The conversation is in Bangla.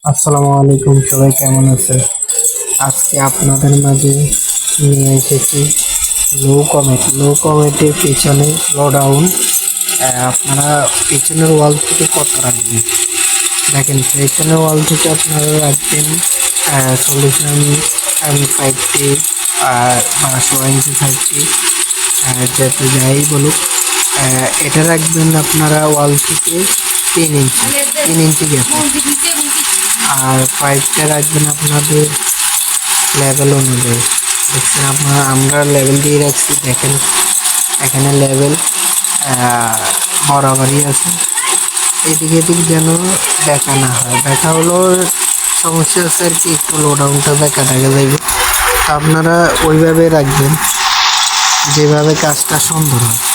আসসালামু আলাইকুম, সবাই কেমন আছেন? আজকে আপনাদের মাঝে নিয়ে এসেছি লো কমেটের পিছনে স্লো ডাউন। আপনারা পিছনের ওয়াল থেকে কত রাখবেন? দেখেন, পেছনের ওয়াল থেকে আপনারা রাখবেন সলিউশন 5T বা 1/2 ইঞ্চি 5T, যাতে যাই বলুক। এটা রাখবেন আপনারা ওয়াল থেকে 3 ইঞ্চি, 3 ইঞ্চি গ্যাপে। আর পাইপটা রাখবেন আপনাদের লেভেল অনুযায়ী। দেখছেন আপনারা, আমরা লেভেল দিয়ে রাখছি। দেখেন এখানে লেভেল বরাবরই আছে। এদিকে এদিক যেন দেখা না হয়, দেখা হলো সমস্যা আছে আর কি, একটু লো ডাউনটা দেখা দেখা যাবে। তো আপনারা ওইভাবে রাখবেন যেভাবে কাজটা সুন্দর হয়।